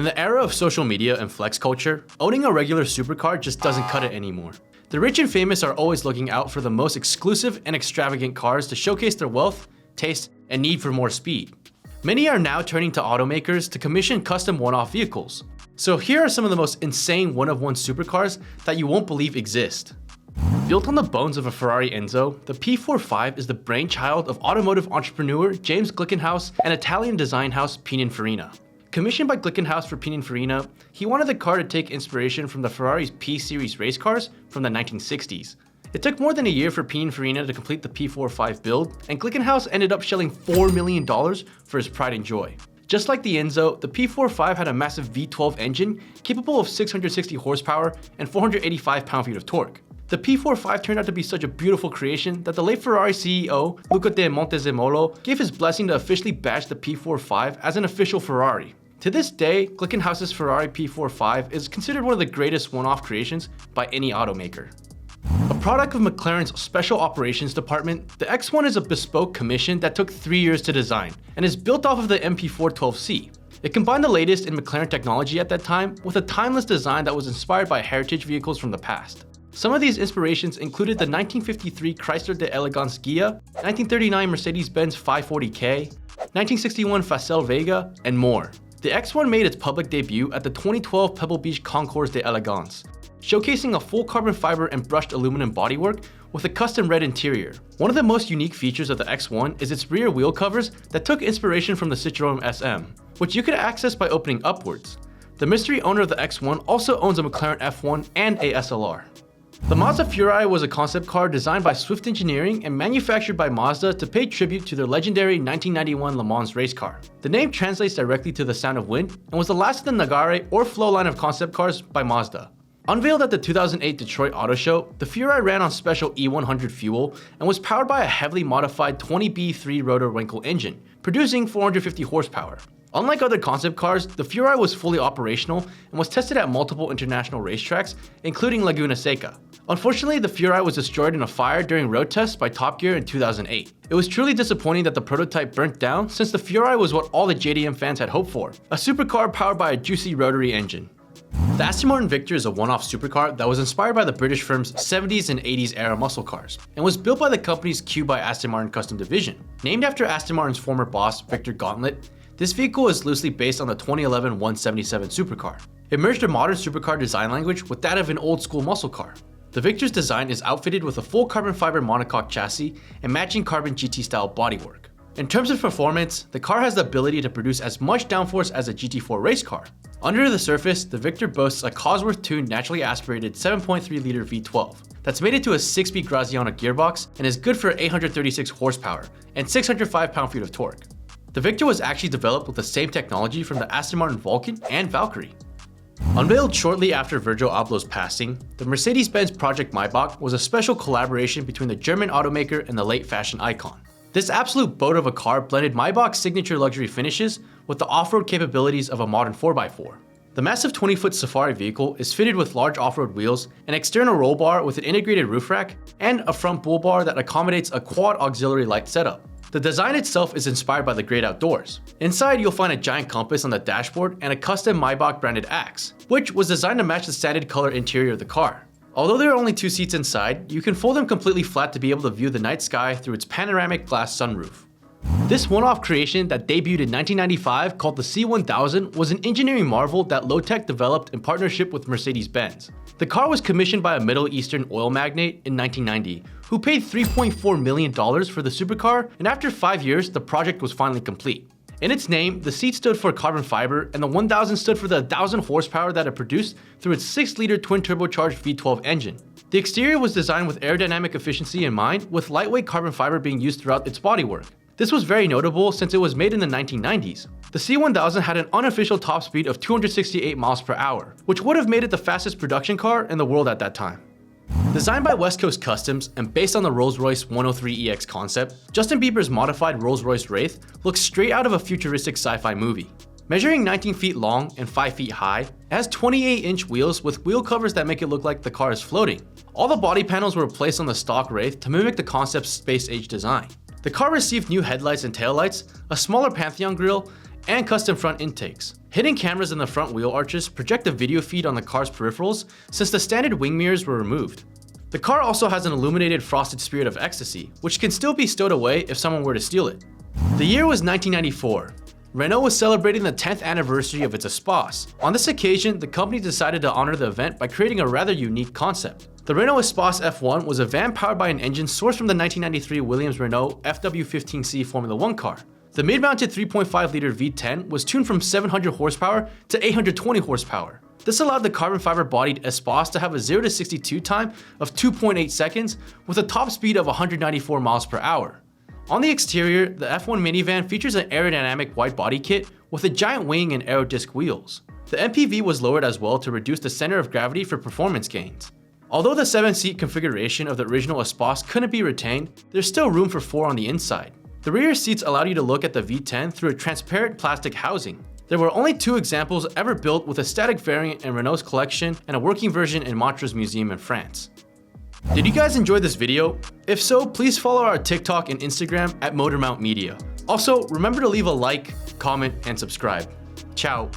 In the era of social media and flex culture, owning a regular supercar just doesn't cut it anymore. The rich and famous are always looking out for the most exclusive and extravagant cars to showcase their wealth, taste, and need for more speed. Many are now turning to automakers to commission custom one-off vehicles. So here are some of the most insane one-of-one supercars that you won't believe exist. Built on the bones of a Ferrari Enzo, the P45 is the brainchild of automotive entrepreneur James Glickenhaus and Italian design house Pininfarina. Commissioned by Glickenhaus for Pininfarina, he wanted the car to take inspiration from the Ferrari's P-Series race cars from the 1960s. It took more than a year for Pininfarina to complete the P45 build, and Glickenhaus ended up shelling $4 million for his pride and joy. Just like the Enzo, the P45 had a massive V12 engine capable of 660 horsepower and 485 pound-feet of torque. The P45 turned out to be such a beautiful creation that the late Ferrari CEO, Luca de Montezemolo, gave his blessing to officially badge the P45 as an official Ferrari. To this day, Glickenhaus's Ferrari P45 is considered one of the greatest one-off creations by any automaker. A product of McLaren's Special Operations Department, the X1 is a bespoke commission that took 3 years to design and is built off of the MP412C. It combined the latest in McLaren technology at that time with a timeless design that was inspired by heritage vehicles from the past. Some of these inspirations included the 1953 Chrysler de Elegance Ghia, 1939 Mercedes-Benz 540K, 1961 Facel Vega, and more. The X1 made its public debut at the 2012 Pebble Beach Concours de Elegance, showcasing a full carbon fiber and brushed aluminum bodywork with a custom red interior. One of the most unique features of the X1 is its rear wheel covers that took inspiration from the Citroën SM, which you could access by opening upwards. The mystery owner of the X1 also owns a McLaren F1 and a SLR. The Mazda Fury was a concept car designed by Swift Engineering and manufactured by Mazda to pay tribute to their legendary 1991 Le Mans race car. The name translates directly to the sound of wind and was the last of the Nagare or Flow line of concept cars by Mazda. Unveiled at the 2008 Detroit Auto Show, the Fury ran on special E100 fuel and was powered by a heavily modified 20B3 rotor-Wenkel engine, producing 450 horsepower. Unlike other concept cars, the Fury was fully operational and was tested at multiple international racetracks, including Laguna Seca. Unfortunately, the Fury was destroyed in a fire during road tests by Top Gear in 2008. It was truly disappointing that the prototype burnt down, since the Fury was what all the JDM fans had hoped for, a supercar powered by a juicy rotary engine. The Aston Martin Victor is a one-off supercar that was inspired by the British firm's 70s and 80s era muscle cars, and was built by the company's Q by Aston Martin custom division. Named after Aston Martin's former boss, Victor Gauntlet, this vehicle is loosely based on the 2011 177 supercar. It merged a modern supercar design language with that of an old-school muscle car. The Victor's design is outfitted with a full carbon fiber monocoque chassis and matching carbon GT-style bodywork. In terms of performance, the car has the ability to produce as much downforce as a GT4 race car. Under the surface, the Victor boasts a Cosworth-tuned naturally aspirated 7.3-liter V12 that's mated to a 6-speed Graziano gearbox and is good for 836 horsepower and 605 pound-feet of torque. The Victor was actually developed with the same technology from the Aston Martin Vulcan and Valkyrie. Unveiled shortly after Virgil Abloh's passing, the Mercedes-Benz Project Maybach was a special collaboration between the German automaker and the late fashion icon. This absolute boat of a car blended Maybach's signature luxury finishes with the off-road capabilities of a modern 4x4. The massive 20-foot Safari vehicle is fitted with large off-road wheels, an external roll bar with an integrated roof rack, and a front bull bar that accommodates a quad auxiliary light setup. The design itself is inspired by the great outdoors. Inside, you'll find a giant compass on the dashboard and a custom Maybach branded axe, which was designed to match the standard color interior of the car. Although there are only 2 seats inside, you can fold them completely flat to be able to view the night sky through its panoramic glass sunroof. This one-off creation that debuted in 1995 called the C1000 was an engineering marvel that Lotec developed in partnership with Mercedes-Benz. The car was commissioned by a Middle Eastern oil magnate in 1990, who paid $3.4 million for the supercar, and after 5 years, the project was finally complete. In its name, the C stood for carbon fiber, and the 1000 stood for the 1000 horsepower that it produced through its 6-liter twin-turbocharged V12 engine. The exterior was designed with aerodynamic efficiency in mind, with lightweight carbon fiber being used throughout its bodywork. This was very notable since it was made in the 1990s. The C1000 had an unofficial top speed of 268 miles per hour, which would have made it the fastest production car in the world at that time. Designed by West Coast Customs and based on the Rolls-Royce 103EX concept, Justin Bieber's modified Rolls-Royce Wraith looks straight out of a futuristic sci-fi movie. Measuring 19 feet long and 5 feet high, it has 28-inch wheels with wheel covers that make it look like the car is floating. All the body panels were placed on the stock Wraith to mimic the concept's space-age design. The car received new headlights and taillights, a smaller Pantheon grille, and custom front intakes. Hidden cameras in the front wheel arches project a video feed on the car's peripherals since the standard wing mirrors were removed. The car also has an illuminated frosted Spirit of Ecstasy, which can still be stowed away if someone were to steal it. The year was 1994. Renault was celebrating the 10th anniversary of its Espace. On this occasion, the company decided to honor the event by creating a rather unique concept. The Renault Espace F1 was a van powered by an engine sourced from the 1993 Williams-Renault FW15C Formula 1 car. The mid-mounted 3.5-liter V10 was tuned from 700 horsepower to 820 horsepower. This allowed the carbon fiber-bodied Espace to have a 0 to 62 time of 2.8 seconds with a top speed of 194 miles per hour. On the exterior, the F1 minivan features an aerodynamic wide body kit with a giant wing and aero disc wheels. The MPV was lowered as well to reduce the center of gravity for performance gains. Although the 7-seat configuration of the original Espace couldn't be retained, there's still room for 4 on the inside. The rear seats allowed you to look at the V10 through a transparent plastic housing. There were only 2 examples ever built with a static variant in Renault's collection and a working version in Montreux's museum in France. Did you guys enjoy this video? If so, please follow our TikTok and Instagram at MotorMount Media. Also, remember to leave a like, comment, and subscribe. Ciao.